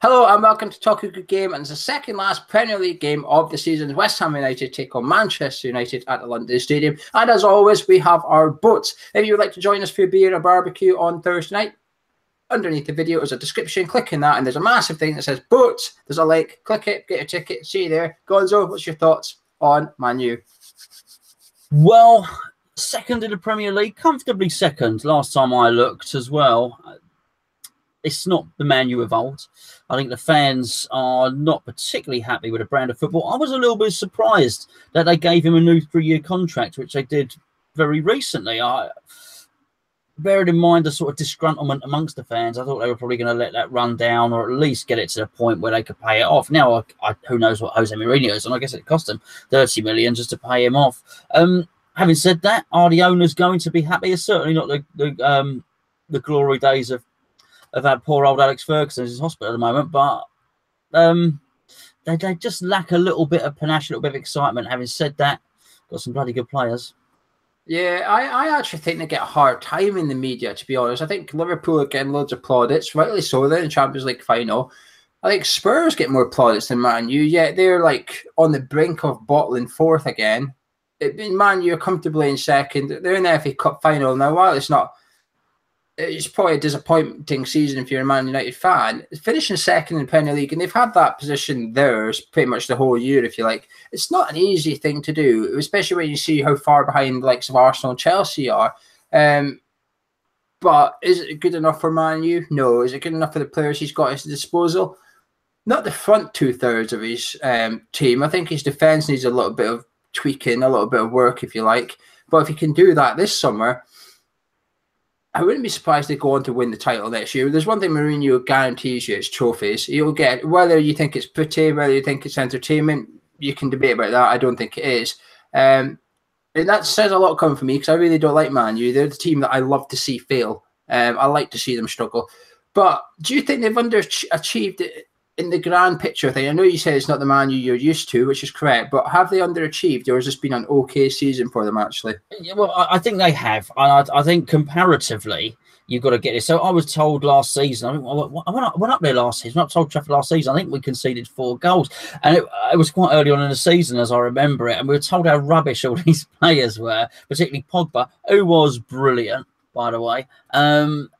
Hello and welcome to Talk a Good Game, and it's the second last Premier League game of the season. West Ham United take on Manchester United at the London Stadium, and as always we have our boats. If you would like to join us for a beer and a barbecue on Thursday night, underneath the video is a description. Click on that and there's a massive thing that says boats. There's a link, click it, get your ticket, see you there. Gonzo, what's your thoughts on Man U? Well, second in the Premier League, comfortably second last time I looked as well. It's not the Man U of old. I think the fans are not particularly happy with the brand of football. I was a little bit surprised that they gave him a new 3-year contract, which they did very recently. Bearing in mind the sort of disgruntlement amongst the fans, I thought they were probably going to let that run down or at least get it to the point where they could pay it off. Now, who knows what Jose Mourinho is, and I guess it cost them 30 million just to pay him off. Having said that, are the owners going to be happy? It's certainly not the glory days of had poor old Alex Ferguson in his hospital at the moment, but they just lack a little bit of panache, a little bit of excitement. Having said that, got some bloody good players. Yeah, I actually think they get a hard time in the media, to be honest. I think Liverpool are getting loads of plaudits, rightly so. They're in the Champions League final. I think Spurs get more plaudits than Man U, yet they're like on the brink of bottling fourth again. Man U are comfortably in second. They're in the FA Cup final now. While it's probably a disappointing season if you're a Man United fan, finishing second in the Premier League, and they've had that position theirs pretty much the whole year, if you like. It's not an easy thing to do, especially when you see how far behind the likes of Arsenal and Chelsea are. But is it good enough for Man U? No. Is it good enough for the players he's got at his disposal? Not the front two-thirds of his team. I think his defence needs a little bit of tweaking, a little bit of work, if you like. But if he can do that this summer, I wouldn't be surprised they go on to win the title next year. There's one thing Mourinho guarantees you, it's trophies. You'll get, whether you think it's pretty, whether you think it's entertainment, you can debate about that. I don't think it is. And that says a lot coming from me, because I really don't like Man U. They're the team that I love to see fail. I like to see them struggle. But do you think they've underachieved it in the grand picture thing? I know you said it's not the Man U you're used to, which is correct, but have they underachieved, or has this been an okay season for them, actually? Yeah, well, I think they have. I think comparatively, you've got to get it. So I was told last season, I went up there last season, I told Trafford last season, I think we conceded 4 goals. And it was quite early on in the season, as I remember it, and we were told how rubbish all these players were, particularly Pogba, who was brilliant, by the way,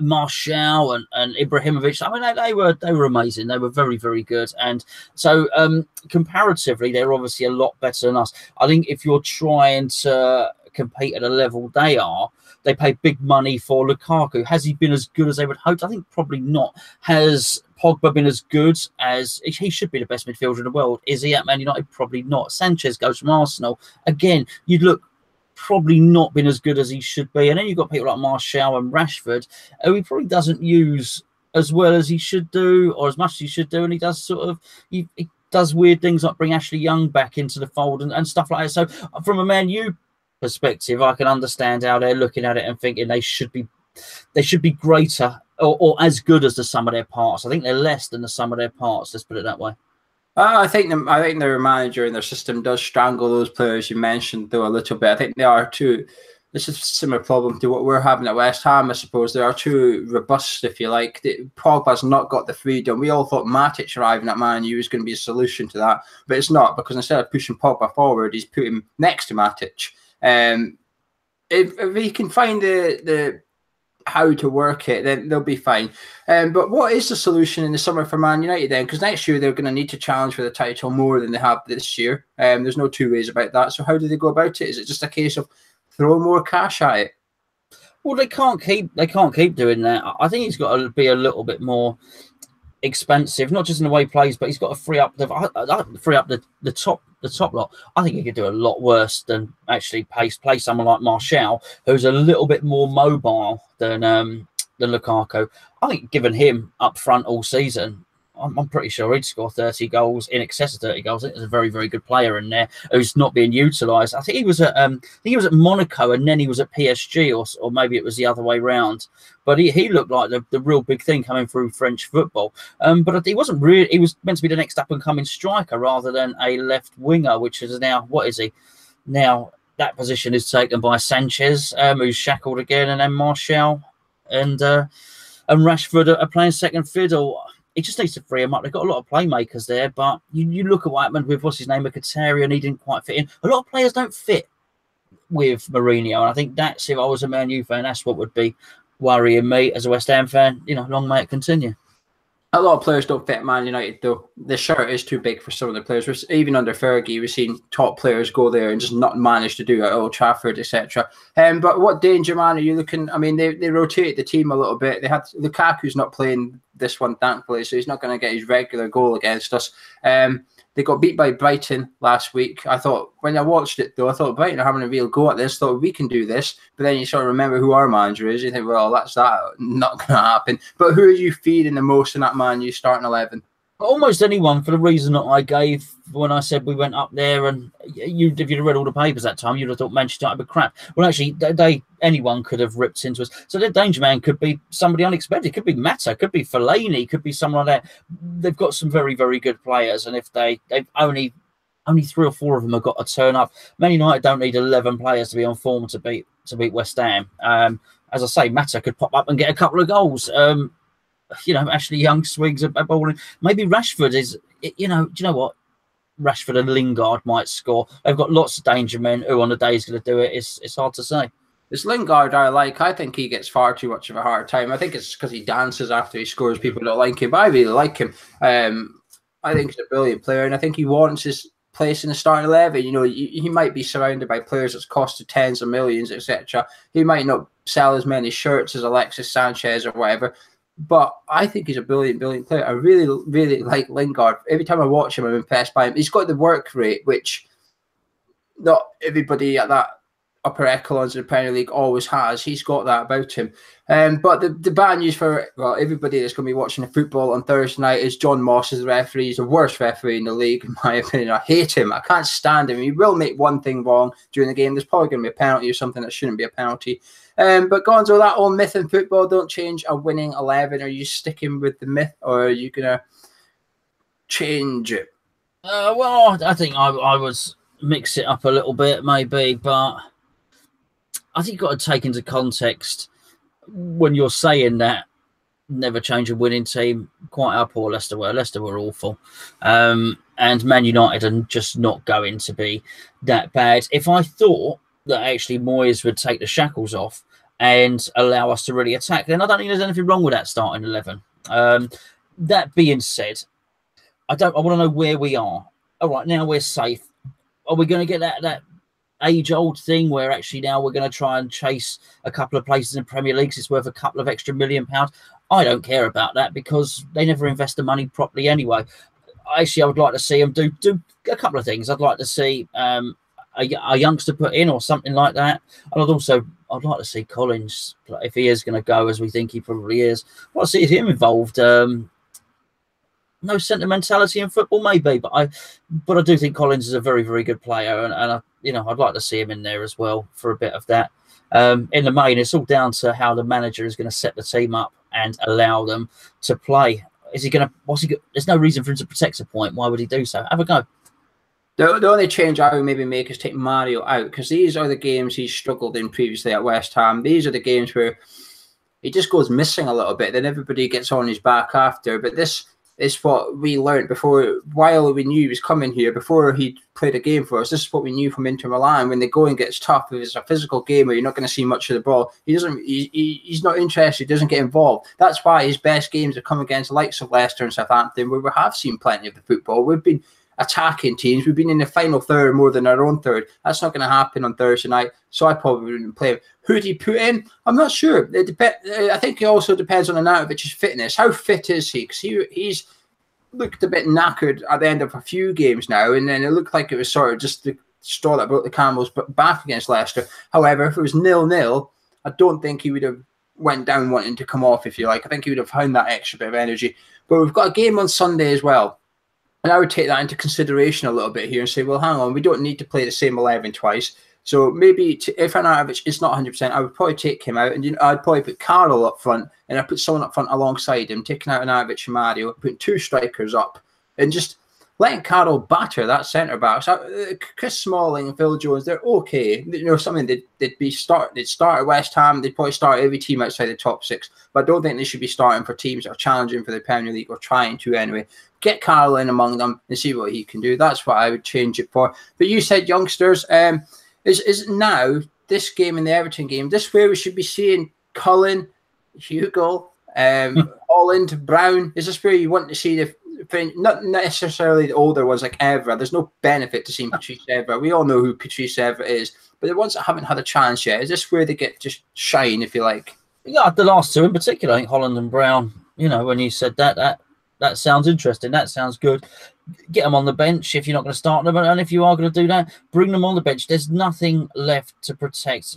Martial and Ibrahimovic. I mean, they were amazing. They were very, very good. And so comparatively, they're obviously a lot better than us. I think if you're trying to compete at a level they are, they pay big money for Lukaku. Has he been as good as they would hope? I think probably not. Has Pogba been as good as he should be? The best midfielder in the world. Is he at Man United? Probably not. Sanchez goes from Arsenal. Again, you'd look, probably not been as good as he should be. And then you've got people like Martial and Rashford, who he probably doesn't use as well as he should do, or as much as he should do. And he does sort of, he does weird things like bring Ashley Young back into the fold and stuff like that. So from a Man U perspective, I can understand how they're looking at it and thinking they should be greater or as good as the sum of their parts. I think they're less than the sum of their parts. Let's put it that way. I think their manager and their system does strangle those players you mentioned, though, a little bit. I think they are too. This is a similar problem to what we're having at West Ham, I suppose. They are too robust, if you like. Pogba's not got the freedom. We all thought Matic arriving at Man U was going to be a solution to that, but it's not, because instead of pushing Pogba forward, he's put him next to Matic. If he can find the how to work it, then they'll be fine. But what is the solution in the summer for Man United then? Because next year they're going to need to challenge for the title more than they have this year. There's no two ways about that. So how do they go about it? Is it just a case of throwing more cash at it? Well, they can't keep doing that. I think he's got to be a little bit more expensive, not just in the way he plays, but he's got to free up the top lot. I think he could do a lot worse than actually play someone like Martial, who's a little bit more mobile than Lukaku. I think given him up front all season, I'm pretty sure he'd score 30 goals, in excess of 30 goals. I think there's a very, very good player in there who's not being utilised. I think he was at Monaco, and then he was at PSG, or maybe it was the other way round. But he looked like the real big thing coming through French football. But he wasn't really. He was meant to be the next up and coming striker rather than a left winger, which is now, what is he now? That position is taken by Sanchez, who's shackled again, and then Martial and Rashford are playing second fiddle. he just needs to free him up. They've got a lot of playmakers there, but you look at what happened with, what's his name, Mkhitaryan, he didn't quite fit in. A lot of players don't fit with Mourinho, and I think that's, if I was a Man U fan, that's what would be worrying me as a West Ham fan. Long may it continue. A lot of players don't fit Man United, though. The shirt is too big for some of the players. Even under Fergie, we've seen top players go there and just not manage to do it at Old Trafford, etc. But what danger, man, are you looking? I mean, they rotated the team a little bit. They had Lukaku's not playing this one, thankfully, so he's not going to get his regular goal against us. They got beat by Brighton last week. I thought, when I watched it, though, I thought Brighton are having a real go at this. Thought we can do this. But then you sort of remember who our manager is. You think, well, that's that. Not going to happen. But who are you feeding the most in that Man U starting 11? Almost anyone, for the reason that I gave when I said we went up there, and if you'd have read all the papers that time, you'd have thought Manchester United were crap. Well, actually, anyone could have ripped into us. So the danger man could be somebody unexpected. Could be Mata, could be Fellaini, could be someone like that. They've got some very, very good players, and if they've only 3 or 4 of them have got to turn up. Man United don't need 11 players to be on form to beat West Ham. As I say, Mata could pop up and get a couple of goals. Ashley Young swings a ball in. Maybe Rashford is, do you know what? Rashford and Lingard might score. They've got lots of danger men. Who on the day is going to do it? It's hard to say. This Lingard I like. I think he gets far too much of a hard time. I think it's because he dances after he scores. People don't like him, but I really like him. I think he's a brilliant player, and I think he wants his place in the starting 11. He might be surrounded by players that's costed tens of millions, etc. He might not sell as many shirts as Alexis Sanchez or whatever. But I think he's a brilliant, brilliant player. I really, really like Lingard. Every time I watch him, I'm impressed by him. He's got the work rate, which not everybody at that upper echelons of the Premier League always has. He's got that about him. But the bad news for everybody that's going to be watching the football on Thursday night is John Moss is the referee. He's the worst referee in the league, in my opinion. I hate him. I can't stand him. He will make one thing wrong during the game. There's probably going to be a penalty or something that shouldn't be a penalty. But Gonzo, that old myth in football, don't change a winning 11. Are you sticking with the myth, or are you going to change it? Well, I think I would mix it up a little bit, maybe, but I think you've got to take into context when you're saying that never change a winning team, quite how poor Leicester were. Leicester were awful. And Man United are just not going to be that bad. If I thought that actually Moyes would take the shackles off and allow us to really attack, then I don't think there's anything wrong with that starting 11. That being said, I want to know where we are. All right, now we're safe. Are we going to get that age-old thing where actually now we're going to try and chase a couple of places in Premier League? It's worth a couple of extra £1 million. I don't care about that because they never invest the money properly anyway. Actually, I would like to see them do a couple of things. I'd like to see a youngster put in or something like that. And I'd like to see Collins, if he is going to go, as we think he probably is. I'd like to see him involved. No sentimentality in football, maybe, but I do think Collins is a very, very good player, and I'd like to see him in there as well for a bit of that. In the main, it's all down to how the manager is going to set the team up and allow them to play. Is he going to? There's no reason for him to protect a point. Why would he do so? Have a go. The only change I would maybe make is take Mario out, because these are the games he's struggled in previously at West Ham. These are the games where he just goes missing a little bit. Then everybody gets on his back after. But this is what we learned before, while we knew he was coming here, before he played a game for us. This is what we knew from Inter Milan. When the going gets tough, if it's a physical game where you're not going to see much of the ball, he's not interested, he doesn't get involved. That's why his best games have come against the likes of Leicester and Southampton, where we have seen plenty of the football. We've been attacking teams. We've been in the final third more than our own third. That's not going to happen on Thursday night, so I probably wouldn't play him. Who do you put in? I'm not sure. I think it also depends on Arnautovic's fitness. How fit is he? Because he's looked a bit knackered at the end of a few games now, and then it looked like it was sort of just the straw that broke the camel's back against Leicester. However, if it was 0-0, I don't think he would have went down wanting to come off, if you like. I think he would have found that extra bit of energy. But we've got a game on Sunday as well. And I would take that into consideration a little bit here and say, well, hang on, we don't need to play the same 11 twice. So maybe if Arnautovic is not 100%, I would probably take him out. And I'd probably put Carroll up front, and I'd put someone up front alongside him, taking out Arnautovic and Mario, putting 2 strikers up. And just, letting Carroll batter that centre back. So, Chris Smalling and Phil Jones, they're okay. You know, something they'd start at West Ham. They'd probably start every team outside the top 6, but I don't think they should be starting for teams that are challenging for the Premier League, or trying to anyway. Get Carroll in among them and see what he can do. That's what I would change it for. But you said youngsters. Is now this game and the Everton game, this where we should be seeing Cullen, Hugo, Holland, Brown? Is this where you want to see the, not necessarily the older ones like Evra? There's no benefit to seeing Patrice Evra. We all know who Patrice Evra is, but the ones that haven't had a chance yet, is this where they get to shine, if you like? Yeah, the last two in particular, I think Holland and Brown. You know, when you said that sounds interesting. That sounds good. Get them on the bench if you're not going to start them, and if you are going to do that, bring them on the bench. There's nothing left to protect.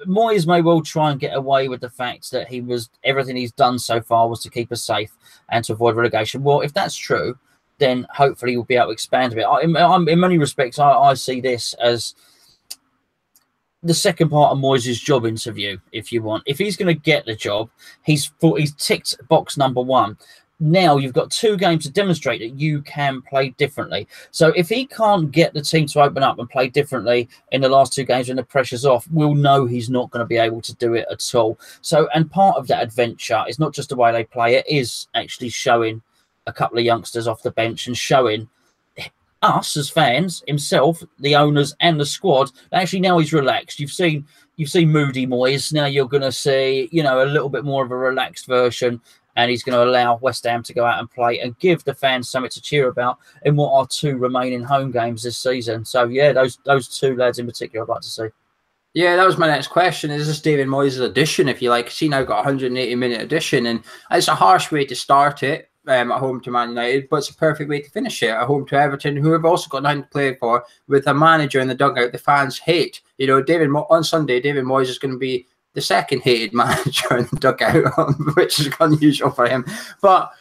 Moyes may well try and get away with the fact that everything he's done so far was to keep us safe and to avoid relegation. Well, if that's true, then hopefully we'll be able to expand a bit. In many respects, I see this as the second part of Moyes' job interview, if you want. If he's going to get the job, he's ticked box number 1. Now you've got 2 games to demonstrate that you can play differently. So if he can't get the team to open up and play differently in the last 2 games when the pressure's off, we'll know he's not going to be able to do it at all. So, and part of that adventure is not just the way they play, it is actually showing a couple of youngsters off the bench and showing us as fans, himself, the owners and the squad, actually now he's relaxed. You've seen moody Moyes. Now you're going to see, you know, a little bit more of a relaxed version, and he's going to allow West Ham to go out and play and give the fans something to cheer about in what are 2 remaining home games this season. So, yeah, those 2 lads in particular I'd like to see. Yeah, that was my next question. Is this David Moyes' addition, if you like? He's now got a 180-minute addition, and it's a harsh way to start it at home to Man United, but it's a perfect way to finish it at home to Everton, who have also got nothing to play for, with a manager in the dugout the fans hate. You know, on Sunday, David Moyes is going to be the second hated manager in the dugout, which is unusual for him. But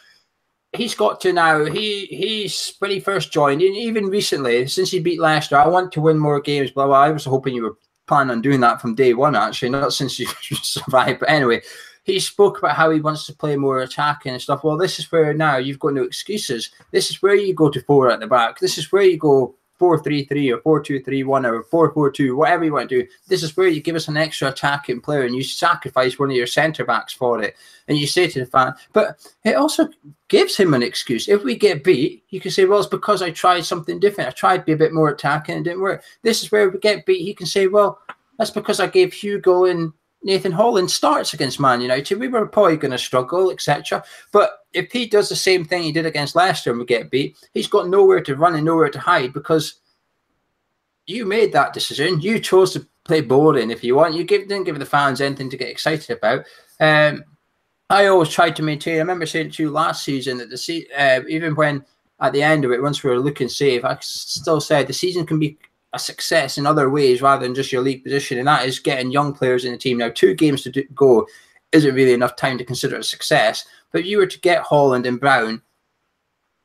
he's got to now. He's when he first joined, and even recently, since he beat Leicester, I want to win more games. Blah blah. I was hoping you were planning on doing that from day one, actually, not since you survived. But anyway, he spoke about how he wants to play more attacking and stuff. Well, this is where now you've got no excuses. This is where you go to 4 at the back. This is where you go 4-3-3 or 4-2-3-1 or 4-4-2, whatever you want to do. This is where you give us an extra attacking player and you sacrifice one of your centre backs for it. And you say to the fan, but it also gives him an excuse. If we get beat, you can say, well, it's because I tried something different. I tried to be a bit more attacking and it didn't work. This is where we get beat. He can say, well, that's because I gave Hugo and Nathan Holland starts against Man United. We were probably going to struggle, etc. But if he does the same thing he did against Leicester and we get beat, he's got nowhere to run and nowhere to hide because you made that decision. You chose to play boring if you want. You didn't give the fans anything to get excited about. I always tried to maintain. I remember saying to you last season that even when at the end of it, once we were looking safe, I still said the season can be a success in other ways rather than just your league position, and that is getting young players in the team. Now, 2 games to go isn't really enough time to consider it a success, but if you were to get Holland and Brown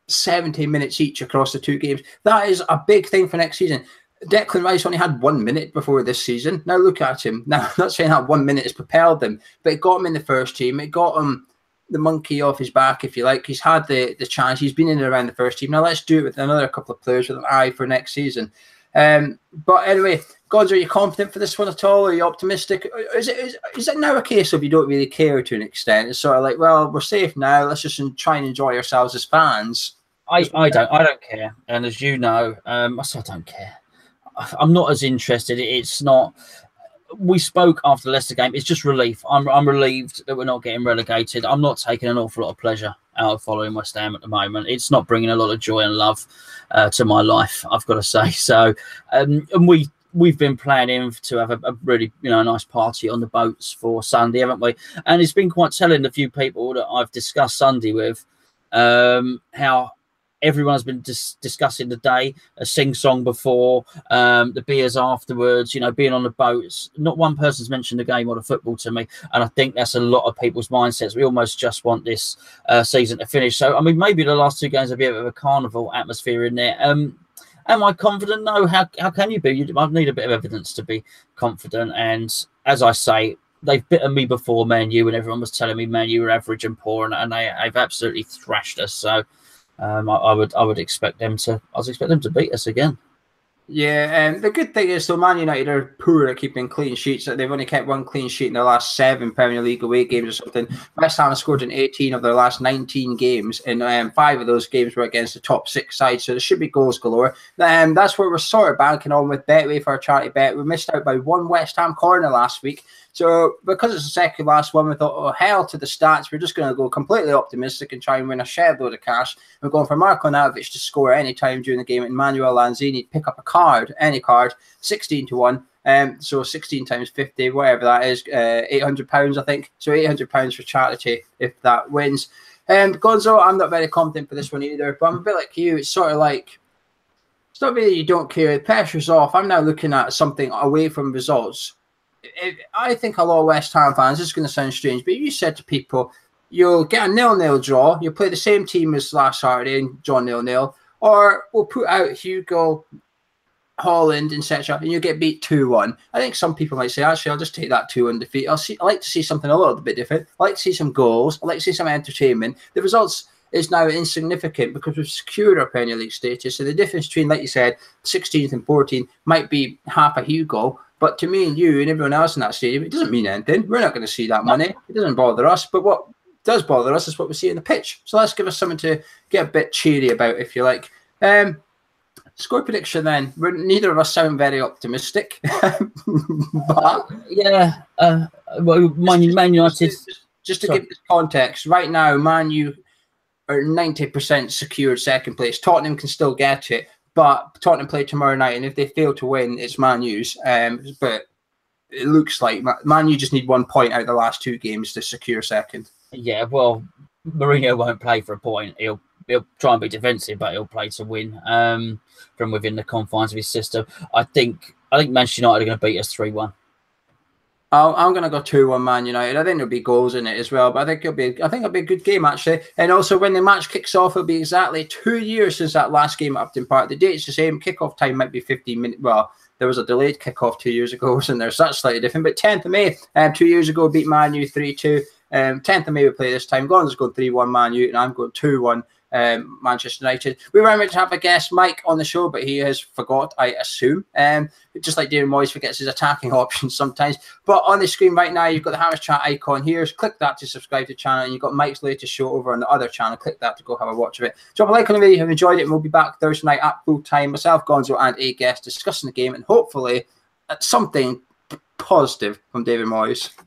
70 minutes each across the 2 games, that is a big thing for next season. Declan Rice only had 1 minute before this season. Now look at him. Now, I'm not saying that 1 minute has propelled him, but it got him in the first team. It got him the monkey off his back, if you like. He's had the chance. He's been in and around the first team. Now let's do it with another couple of players with an eye for next season. But anyway, Gonzo, are you confident for this one at all? Are you optimistic? Is it now a case of you don't really care to an extent? It's sort of like, well, we're safe now. Let's just try and enjoy ourselves as fans. I don't care. And as you know, I don't care. I'm not as interested. It's not. We spoke after the Leicester game. It's just relief. I'm relieved that we're not getting relegated. I'm not taking an awful lot of pleasure out of following West Ham at the moment. It's not bringing a lot of joy and love to my life, I've got to say. So, and we've been planning to have a really nice party on the boats for Sunday, haven't we? And it's been quite telling, the few people that I've discussed Sunday with, how everyone's been discussing the day, a sing-song before, the beers afterwards, being on the boats. Not one person's mentioned the game or the football to me, and I think that's a lot of people's mindsets. We almost just want this season to finish. So, I mean, maybe the last 2 games will be a bit of a carnival atmosphere in there. Am I confident? No. How can you be? I need a bit of evidence to be confident. And as I say, they've bitten me before, Man U, and everyone was telling me Man U were average and poor, and they've absolutely thrashed us. So, I would expect them to. I would expect them to beat us again. Yeah, the good thing is, though, Man United are poor at keeping clean sheets. They've only kept one clean sheet in their last 7 Premier League away games or something. West Ham has scored in 18 of their last 19 games, and 5 of those games were against the top 6 sides, so there should be goals galore. That's where we're sort of banking on with Betway for our charity bet. We missed out by 1 West Ham corner last week. So because it's the second last one, we thought, oh, hell to the stats. We're just going to go completely optimistic and try and win a shed load of cash. We're going for Marko Navich to score any time during the game, and Manuel Lanzini to pick up a card, any card, 16-1. So 16 times 50, whatever that is, £800, I think. So £800 for charity if that wins. Gonzo, I'm not very confident for this one either, but I'm a bit like you. It's sort of like, it's not really you don't care. The pressure's off. I'm now looking at something away from results. I think a lot of West Ham fans, this is going to sound strange, but you said to people, you'll get a 0-0 draw, you'll play the same team as last Saturday and draw 0-0, or we'll put out Hugo, Holland, etc., and you'll get beat 2-1. I think some people might say, actually, I'll just take that 2-1 defeat. I like to see something a little bit different. I like to see some goals. I like to see some entertainment. The results is now insignificant because we've secured our Premier League status. So the difference between, like you said, 16th and 14th might be half a Hugo. But to me and you and everyone else in that stadium, it doesn't mean anything. We're not going to see that money. It doesn't bother us. But what does bother us is what we see on the pitch. So let's give us something to get a bit cheery about, if you like. Score prediction then. Neither of us sound very optimistic. But yeah, well, Man United. Just to give this context, right now, Man U are 90% secured second place. Tottenham can still get it. But Tottenham play tomorrow night, and if they fail to win, it's Man U's. But it looks like Man U just need 1 point out of the last 2 games to secure second. Yeah, well, Mourinho won't play for a point. He'll try and be defensive, but he'll play to win from within the confines of his system. I think Manchester United are going to beat us 3-1. I'm going to go 2-1 Man United. I think there'll be goals in it as well, but I think it'll be a good game, actually. And also, when the match kicks off, it'll be exactly 2 years since that last game at Upton Park. The date's the same. Kickoff time might be 15 minutes. Well, there was a delayed kickoff 2 years ago, wasn't there? So that's slightly different. But 10th of May, 2 years ago, beat Man U 3-2. 10th of May we play this time. Gonzo's going 3-1 Man U, and I'm going 2-1 Manchester United. We were meant to have a guest, Mike, on the show, but he has forgot, I assume. Just like David Moyes forgets his attacking options sometimes. But on the screen right now, you've got the Harris Chat icon here. So click that to subscribe to the channel, and you've got Mike's latest show over on the other channel. Click that to go have a watch of it. Drop a like on the video if you've enjoyed it, and we'll be back Thursday night at full time. Myself, Gonzo, and a guest discussing the game, and hopefully something positive from David Moyes.